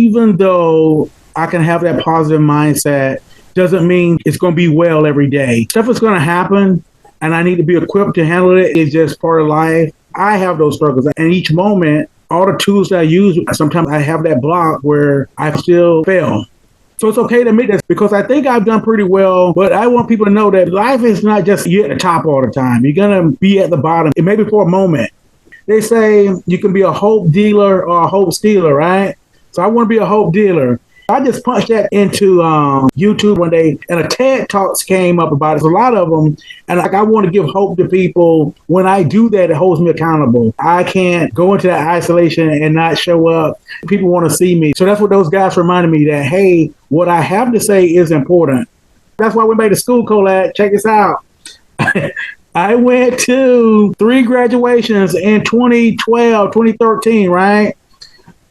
even though I can have that positive mindset, doesn't mean it's going to be well every day. Stuff is going to happen, and I need to be equipped to handle it. It's just part of life. I have those struggles, and each moment, all the tools that I use, sometimes I have that block where I still fail. So it's okay to admit this because I think I've done pretty well, but I want people to know that life is not just you at the top all the time. You're going to be at the bottom, and maybe for a moment. They say you can be a hope dealer or a hope stealer, right? So I want to be a hope dealer. I just punched that into YouTube one day, and a TED Talks came up about it. There's a lot of them, and I want to give hope to people. When I do that, it holds me accountable. I can't go into that isolation and not show up. People want to see me. So that's what those guys reminded me that, hey, what I have to say is important. That's why we made a school collab. Check this out. I went to 3 graduations in 2012, 2013, right?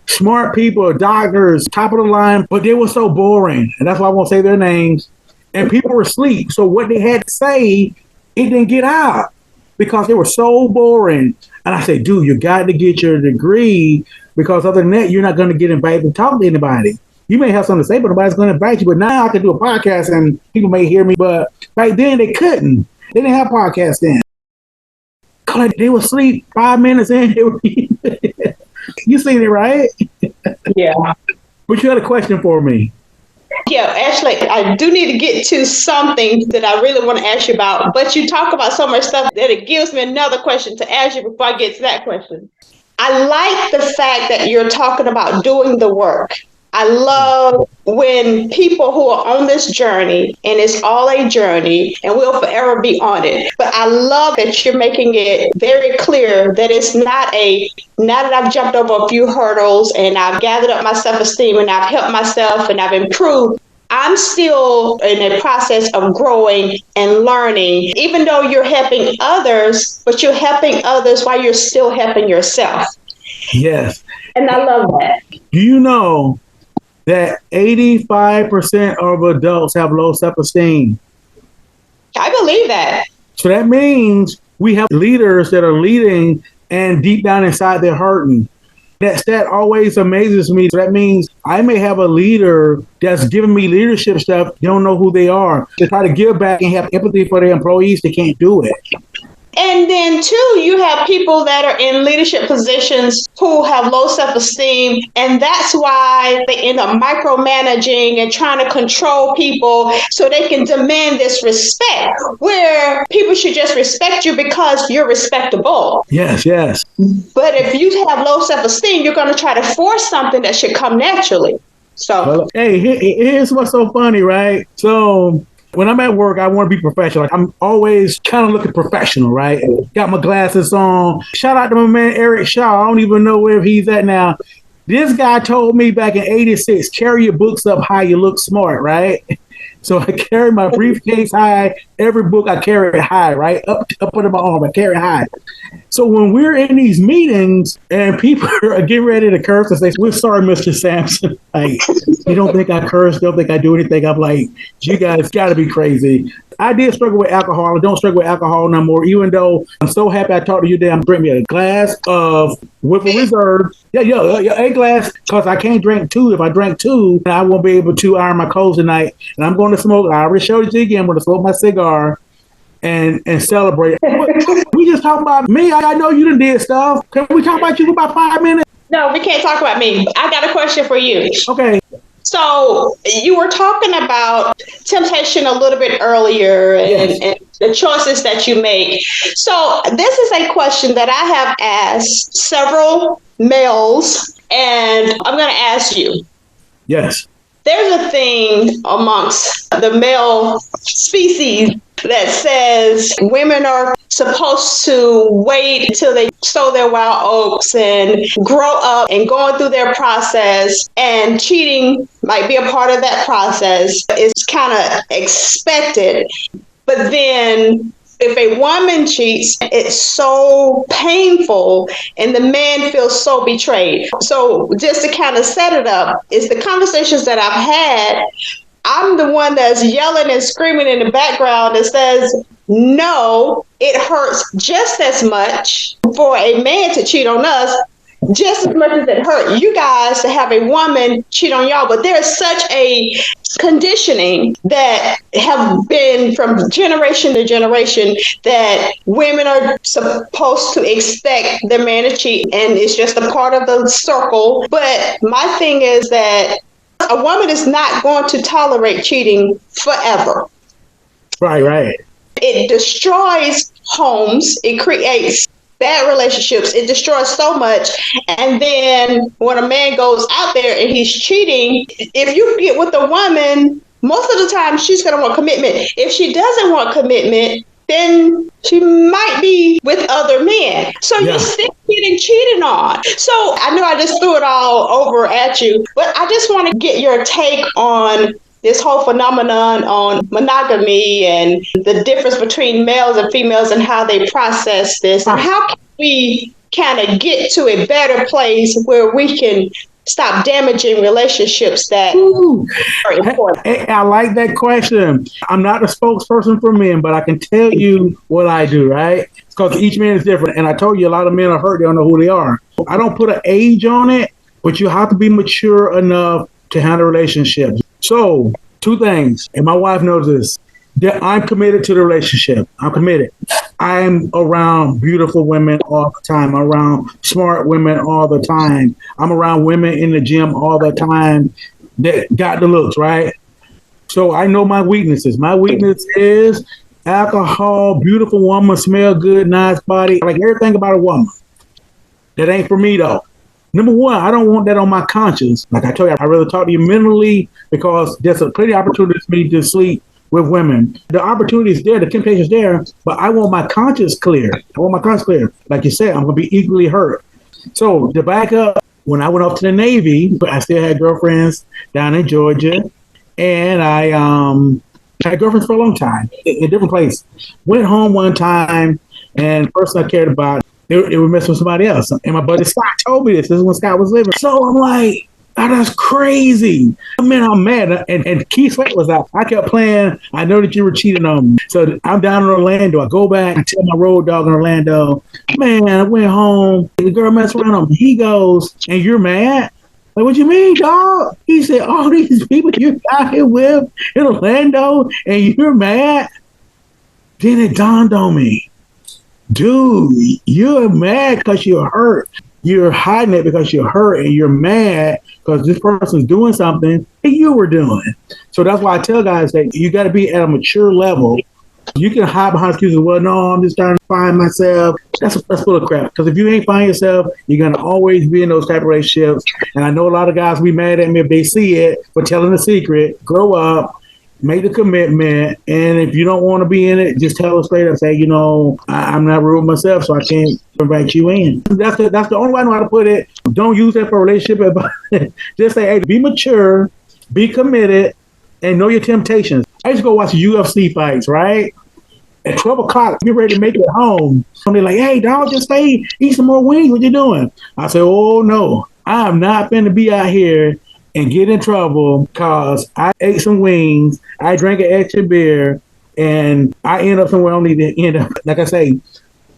Smart people, doctors, top of the line, but they were so boring. And that's why I won't say their names. And people were asleep. So what they had to say, it didn't get out because they were so boring. And I said, dude, you got to get your degree because other than that, you're not going to get invited to talk to anybody. You may have something to say, but nobody's going to invite you. But now I can do a podcast and people may hear me. But back then they couldn't. They didn't have podcasts then. They were asleep 5 minutes in. You seen it, right? Yeah. But you had a question for me. Yeah, Ashley, I do need to get to something that I really want to ask you about, but you talk about so much stuff that it gives me another question to ask you before I get to that question. I like the fact that you're talking about doing the work. I love when people who are on this journey, and it's all a journey, and we'll forever be on it. But I love that you're making it very clear that it's not now that I've jumped over a few hurdles and I've gathered up my self-esteem and I've helped myself and I've improved, I'm still in a process of growing and learning, even though you're helping others, but you're helping others while you're still helping yourself. Yes. And I love that. Do you know that 85% of adults have low self-esteem? I believe that. So that means we have leaders that are leading and deep down inside they're hurting. That stat always amazes me. So that means I may have a leader that's giving me leadership stuff. They don't know who they are. They try to give back and have empathy for their employees. They can't do it. And then, too, you have people that are in leadership positions who have low self-esteem, and that's why they end up micromanaging and trying to control people so they can demand this respect, where people should just respect you because you're respectable. Yes, yes. But if you have low self-esteem, you're going to try to force something that should come naturally. So, well, hey, here's what's so funny, right? So when I'm at work, I want to be professional. I'm always kind of looking professional, right? Got my glasses on. Shout out to my man, Eric Shaw. I don't even know where he's at now. This guy told me back in 86, carry your books up high, you look smart, right? So I carry my briefcase high. Every book I carry it high, right? Up under my arm, I carry it high. So when we're in these meetings and people are getting ready to curse and say, we're sorry, Mr. Sampson. Like, you don't think I curse? Don't think I do anything? I'm like, you guys got to be crazy. I did struggle with alcohol. I don't struggle with alcohol no more, even though I'm so happy I talked to you today. I'm drinking me a glass of Woodford Reserve. A glass, because I can't drink 2. If I drink 2, I won't be able to iron my clothes tonight. And I'm going to smoke. I already showed it to you again. I'm going to smoke my cigar and celebrate. We just talking about me. I know you done did stuff. Can we talk about you for about 5 minutes? No, we can't talk about me. I got a question for you. Okay. So you were talking about temptation a little bit earlier and the choices that you make. So this is a question that I have asked several males, and I'm going to ask you. Yes. There's a thing amongst the male species that says women are supposed to wait until they sow their wild oats and grow up and going through their process, and cheating might be a part of that process. It's kind of expected. But then if a woman cheats, it's so painful and the man feels so betrayed. So just to kind of set it up, is the conversations that I've had, I'm the one that's yelling and screaming in the background that says, no, it hurts just as much for a man to cheat on us just as much as it hurt you guys to have a woman cheat on y'all, but there's such a conditioning that have been from generation to generation that women are supposed to expect their man to cheat, and it's just a part of the circle. But my thing is that a woman is not going to tolerate cheating forever. Right. It destroys homes. It creates bad relationships. It destroys so much. And then when a man goes out there and he's cheating, if you get with a woman, most of the time she's going to want commitment. If she doesn't want commitment, then she might be with other men. So you're still getting cheated on. So I know I just threw it all over at you, but I just want to get your take on this whole phenomenon on monogamy and the difference between males and females and how they process this. And how can we kind of get to a better place where we can stop damaging relationships that are important? I like that question. I'm not a spokesperson for men, but I can tell you what I do, right? Because each man is different. And I told you a lot of men are hurt. They don't know who they are. I don't put an age on it, but you have to be mature enough to handle relationships. So, two things, and my wife knows this. That I'm committed to the relationship. I'm committed. I'm around beautiful women all the time. I'm around smart women all the time. I'm around women in the gym all the time that got the looks, right? So I know my weaknesses. My weakness is alcohol, beautiful woman, smell good, nice body. I like everything about a woman. That ain't for me, though. Number one, I don't want that on my conscience. Like I told you, I'd rather talk to you mentally because there's a plenty of opportunities for me to sleep with women. The opportunity is there, the temptation is there, but I want my conscience clear. Like you said, I'm going to be equally hurt. So to back up, when I went off to the Navy, I still had girlfriends down in Georgia, and I had girlfriends for a long time in different places. Went home one time, and the person I cared about, they were messing with somebody else. And my buddy Scott told me this. This is when Scott was living. So I'm like, oh, that's crazy. Man, I'm mad. And Keith Sweat was out. I kept playing, I know that you were cheating on me. So I'm down in Orlando. I go back and tell my road dog in Orlando, man, I went home. The girl messed around on me. He goes, and you're mad? Like, what you mean, dog? He said, all these people you're out here with in Orlando and you're mad? Then it dawned on me. Dude, you're mad because you're hurt. You're hiding it because you're hurt and you're mad because this person's doing something that you were doing. So that's why I tell guys that you got to be at a mature level. You can hide behind excuses. Well, no, I'm just trying to find myself. That's full of crap. Because if you ain't find yourself, you're going to always be in those type of relationships. And I know a lot of guys be mad at me if they see it for telling the secret. Grow up. Make the commitment, and if you don't want to be in it, just tell us straight up. Say, you know, I'm not rude myself, so I can't invite you in. That's the only way I know how to put it. Don't use that for a relationship. Just say, hey, be mature, be committed, and know your temptations. I used to go watch UFC fights, right? At 12 o'clock, get ready to make it home. And they're like, hey, dog, just stay, eat some more wings. What you doing? I said, oh, no, I'm not going to be out here and get in trouble because I ate some wings, I drank an extra beer, and I end up somewhere I don't need to end up. Like I say,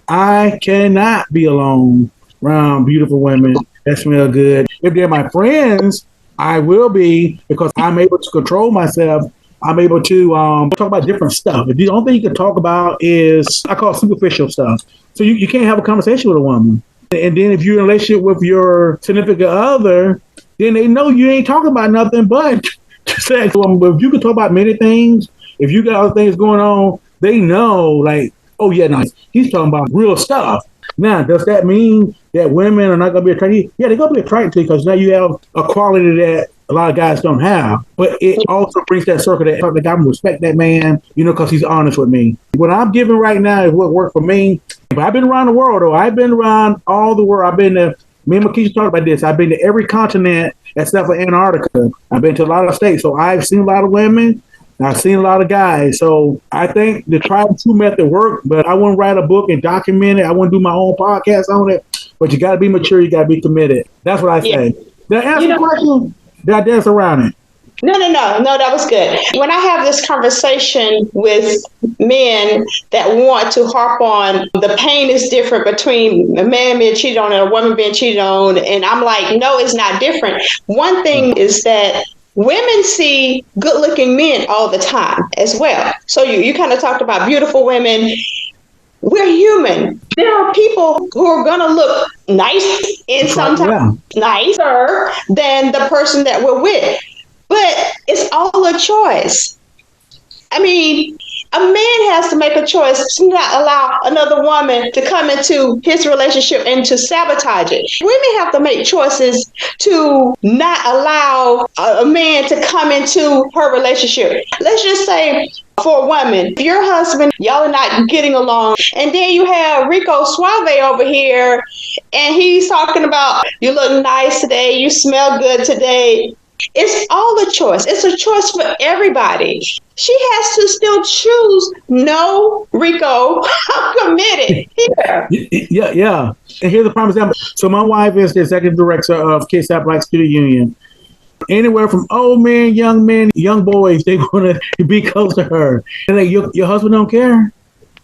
I cannot be alone around beautiful women that smell good. If they're my friends, I will be because I'm able to control myself. I'm able to talk about different stuff. If the only thing you can talk about is, I call it superficial stuff. So you can't have a conversation with a woman. And then if you're in a relationship with your significant other, then they know you ain't talking about nothing but sex. If you can talk about many things, if you got other things going on, they know, like, oh, yeah, no, he's talking about real stuff. Now, does that mean that women are not going to be attracted to you? Yeah, they're going to be attracted to you because now you have a quality that a lot of guys don't have. But it also brings that circle that I'm going to respect that man, you know, because he's honest with me. What I'm giving right now is what worked for me. But I've been around the world, though. I've been around all the world. I've been to, me and Makisha talked about this. I've been to every continent except for Antarctica. I've been to a lot of states. So I've seen a lot of women. I've seen a lot of guys. So I think the tried and true method worked, but I wouldn't write a book and document it. I wouldn't do my own podcast on it. But you got to be mature. You got to be committed. That's what I say. Did I answer the question? Did I dance around it? No, that was good. When I have this conversation with men that want to harp on the pain is different between a man being cheated on and a woman being cheated on, and I'm like, no, it's not different. One thing is that women see good looking men all the time as well. So you kind of talked about beautiful women. We're human. There are people who are going to look nice and sometimes nicer than the person that we're with. But it's all a choice. I mean, a man has to make a choice to not allow another woman to come into his relationship and to sabotage it. Women have to make choices to not allow a man to come into her relationship. Let's just say, for a woman, if your husband, y'all are not getting along, and then you have Rico Suave over here, and he's talking about, you look nice today, you smell good today. It's all a choice. It's a choice for everybody. She has to still choose, no, Rico, I'm committed here. Yeah. And here's the prime example. So my wife is the executive director of KSAP Black Student Union. Anywhere from old men, young boys, they want to be close to her. And like, your husband don't care?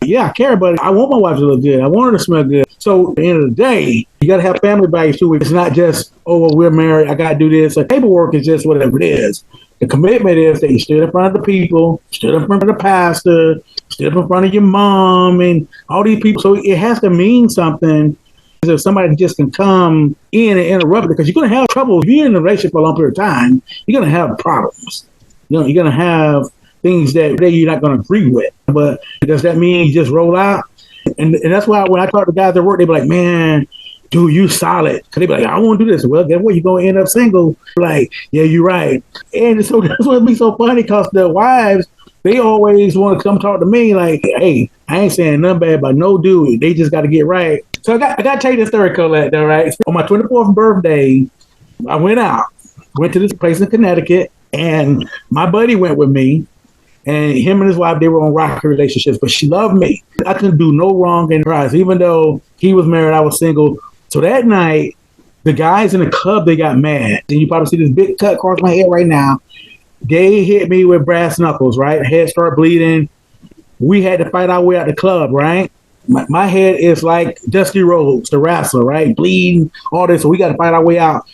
Yeah, I care, but I want my wife to look good. I want her to smell good. So at the end of the day, you got to have family values too. It's not just, oh, well, we're married, I got to do this. The paperwork is just whatever it is. The commitment is that you stood in front of the people, stood in front of the pastor, stood in front of your mom and all these people. So it has to mean something. If somebody just can come in and interrupt it, because you're going to have trouble. If you're in a relationship for a long period of time, you're going to have problems. You're going to have things that you're not going to agree with. But does that mean you just roll out? And that's why when I talk to guys at work, they be like, man, dude, you solid. Because they be like, I won't do this. Well, guess what? You're going to end up single. Like, yeah, you're right. And so that's what be so funny, because the wives, they always want to come talk to me like, hey, I ain't saying nothing bad about no dude. They just got to get right. So I got to tell you this story, Colette, though, right? On my 24th birthday, I went to this place in Connecticut, and my buddy went with me. And him and his wife, they were on rocky relationships, but she loved me. I couldn't do no wrong in her eyes, even though he was married, I was single. So that night, the guys in the club, they got mad. And you probably see this big cut across my head right now. They hit me with brass knuckles, right? Head started bleeding. We had to fight our way out the club, right? My head is like Dusty Rhodes, the wrestler, right? Bleeding, all this. So we got to fight our way out.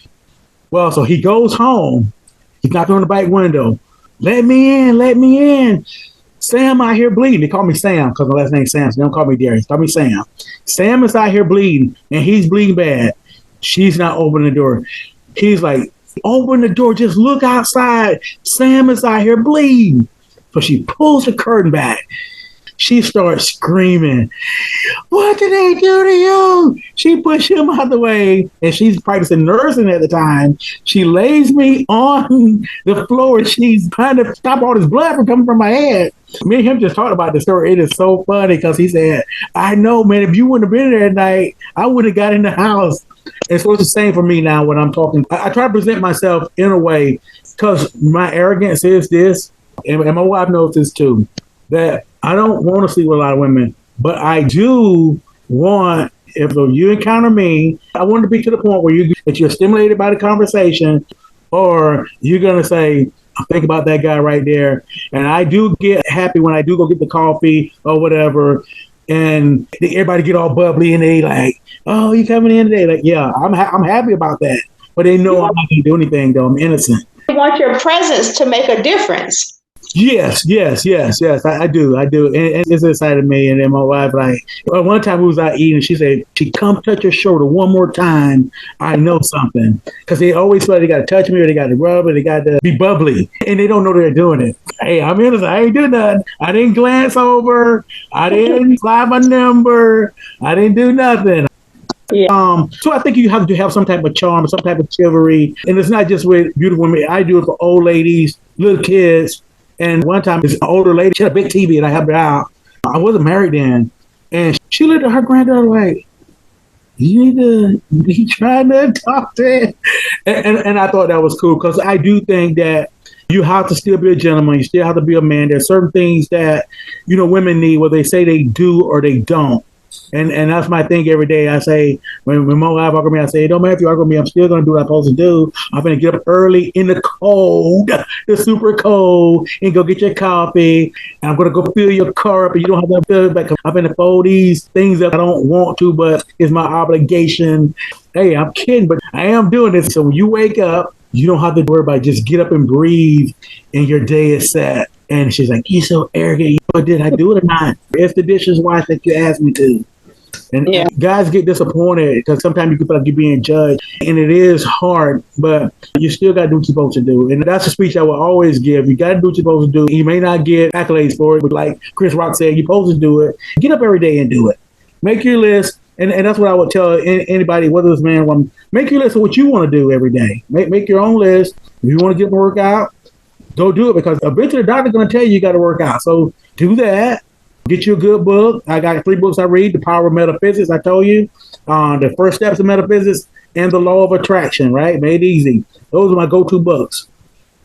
Well, so he goes home. He's knocking on the back window. Let me in. Sam out here bleeding. They call me Sam because my last name's Sam. So they don't call me Darius. Call me Sam. Sam is out here bleeding, and he's bleeding bad. She's not opening the door. He's like, open the door. Just look outside. Sam is out here bleeding. So she pulls the curtain back. She starts screaming, what did they do to you? She pushed him out the way, and she's practicing nursing at the time. She lays me on the floor. She's trying to stop all this blood from coming from my head. Me and him just talked about the story. It is so funny because he said, I know, man, if you wouldn't have been there that night, I would have got in the house. And so it's the same for me now when I'm talking. I try to present myself in a way, because my arrogance is this, and my wife knows this too, that I don't want to sleep with a lot of women, but I do want, if you encounter me, I want to be to the point where you're stimulated by the conversation, or you're going to say, think about that guy right there. And I do get happy when I do go get the coffee or whatever, and everybody get all bubbly and they like, oh, you coming in today? Like, yeah, I'm happy about that. But they know I'm not going to do anything, though. I'm innocent. You want your presence to make a difference. Yes. I do. And it's excited me. And then my wife, like, one time we was out eating, she said, come touch your shoulder one more time. I know something. Because they always feel like they got to touch me, or they got to rub, or they got to be bubbly. And they don't know they're doing it. Hey, I'm innocent. I ain't do nothing. I didn't glance over. I didn't slide my number. I didn't do nothing. Yeah. So I think you have to have some type of charm, some type of chivalry. And it's not just with beautiful women. I do it for old ladies, little kids. And one time, this older lady, she had a big TV, and I helped her out. I wasn't married then. And she looked at her granddaughter like, you need to be trying to talk to him. And I thought that was cool, because I do think that you have to still be a gentleman. You still have to be a man. There's certain things that, women need, whether they say they do or they don't. And that's my thing every day. I say, when my wife argue me, I say, don't matter if you argue me, I'm still going to do what I'm supposed to do. I'm going to get up early in the cold, the super cold, and go get your coffee. And I'm going to go fill your car up, and you don't have to fill it back. I'm going to fold these things that I don't want to, but it's my obligation. Hey, I'm kidding, but I am doing this. So when you wake up, you don't have to worry about it. Just get up and breathe, and your day is set. And she's like, you're so arrogant. Did I do it or not? If the dishes washed that you asked me to. And guys get disappointed because sometimes you feel like you're being judged. And it is hard, but you still got to do what you're supposed to do. And that's a speech I will always give. You got to do what you're supposed to do. You may not get accolades for it, but like Chris Rock said, you're supposed to do it. Get up every day and do it. Make your list. And that's what I would tell anybody, whether it's man or woman, make your list of what you want to do every day. Make your own list. If you want to get and work out, go do it, because eventually the doctor's going to tell you got to work out. So do that. Get you a good book. I got 3 books I read. The Power of Metaphysics, I told you. The First Steps of Metaphysics and The Law of Attraction, right? Made Easy. Those are my go-to books.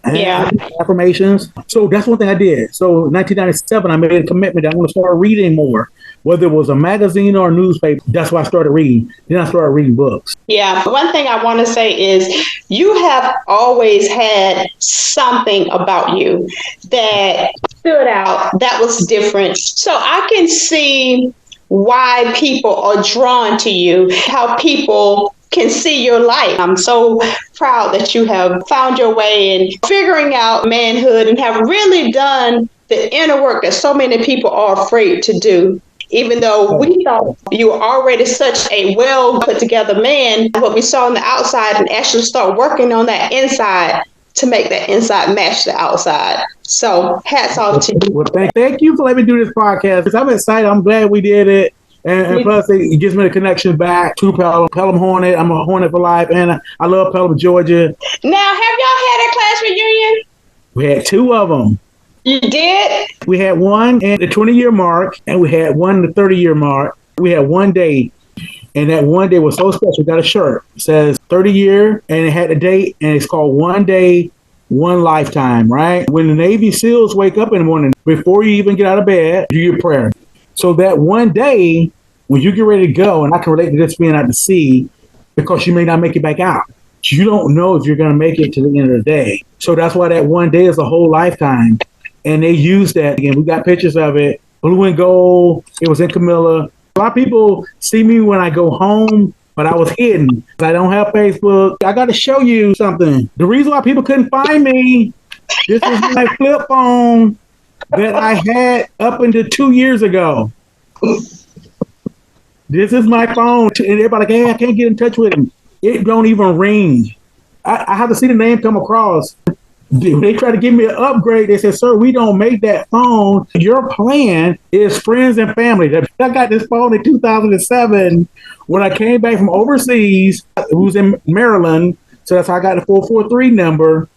Affirmations. So that's one thing I did. So in 1997, I made a commitment that I'm going to start reading more. Whether it was a magazine or a newspaper, that's why I started reading. Then I started reading books. Yeah. One thing I want to say is you have always had something about you that stood out, that was different. So I can see why people are drawn to you, how people can see your light. I'm so proud that you have found your way in figuring out manhood and have really done the inner work that so many people are afraid to do. Even though we thought you were already such a well put together man, what we saw on the outside, and actually start working on that inside to make that inside match the outside. So hats off to you. Well, thank you for letting me do this podcast. I'm excited. I'm glad we did it. And plus, it gives me the connection back to Pelham Hornet. I'm a Hornet for life, and I love Pelham, Georgia. Now, have y'all had a class reunion? We had 2 of them. You did? We had one at the 20-year mark, and we had one at the 30-year mark. We had one day, and that one day was so special. We got a shirt. It says 30-year, and it had a date, and it's called One Day, One Lifetime, right? When the Navy SEALs wake up in the morning, before you even get out of bed, do your prayer. So that one day, when you get ready to go, and I can relate to this being out to sea, because you may not make it back out. You don't know if you're going to make it to the end of the day. So that's why that one day is a whole lifetime. And they use that again. We got pictures of it, blue and gold. It was in Camilla. A lot of people see me when I go home, but I was hidden. I don't have Facebook. I got to show you something. The reason why people couldn't find me, this is my flip phone that I had up until 2 years ago. This is my phone. And everybody like, hey, I can't get in touch with him. It don't even ring. I have to see the name come across. They try to give me an upgrade. They said, sir, we don't make that phone. Your plan is friends and family. I got this phone in 2007 when I came back from overseas. It was in Maryland. So that's how I got the 443 number.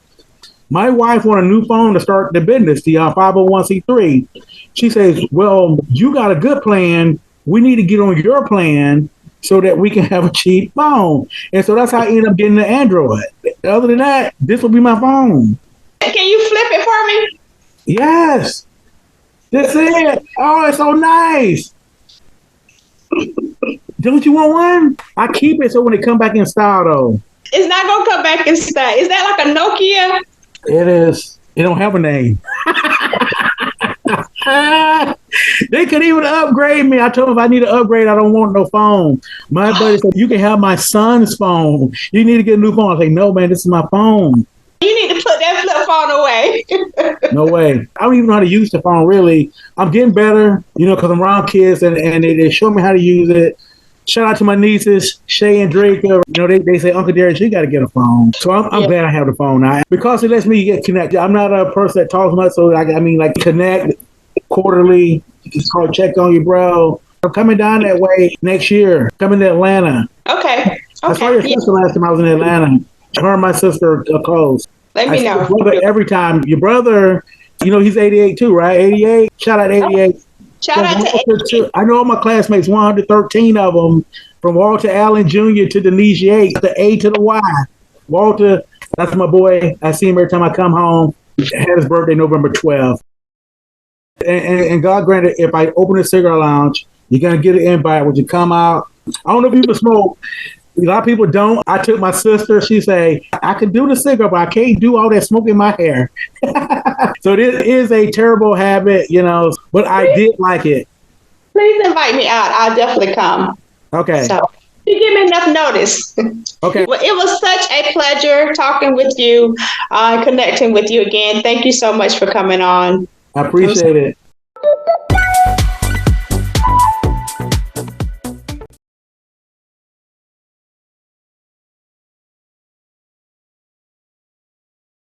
My wife wanted a new phone to start the business, the 501c3. She says, well, you got a good plan. We need to get on your plan so that we can have a cheap phone. And so that's how I ended up getting the Android. Other than that, this will be my phone. Can you flip it for me? Yes. That's it. Oh, it's so nice. Don't you want one? I keep it so when they come back in style, though. It's not going to come back in style. Is that like a Nokia? It is. It don't have a name. They could even upgrade me. I told them if I need an upgrade, I don't want no phone. My buddy said, you can have my son's phone. You need to get a new phone. I say, no, man, this is my phone. You need to put that flip phone away. No way. I don't even know how to use the phone, really. I'm getting better, because I'm around kids, and they show me how to use it. Shout out to my nieces, Shay and Drake. They say, Uncle Darius, you got to get a phone. So I'm glad I have the phone now. Because it lets me get connected. I'm not a person that talks much, so connect quarterly. It's called check on your bro. I'm coming down that way next year. Coming to Atlanta. Okay. I saw your sister last time I was in Atlanta. Her and my sister are close. Let me know. Brother every time. Your brother, he's 88 too, right? 88. Shout out 88. Shout out to 88. I know all my classmates, 113 of them, from Walter Allen Jr. to Denise Yates, the A to the Y. Walter, that's my boy. I see him every time I come home. He had his birthday November 12th. And God granted, if I open a cigar lounge You're going to get an invite when you come out. I don't know if you can smoke. A lot of people don't. I took my sister. She say, I can do the cigarette, but I can't do all that smoke in my hair. So this is a terrible habit, but I did like it. Please invite me out. I'll definitely come. Okay. So you give me enough notice. Okay. Well, it was such a pleasure talking with you, connecting with you again. Thank you so much for coming on. I appreciate it.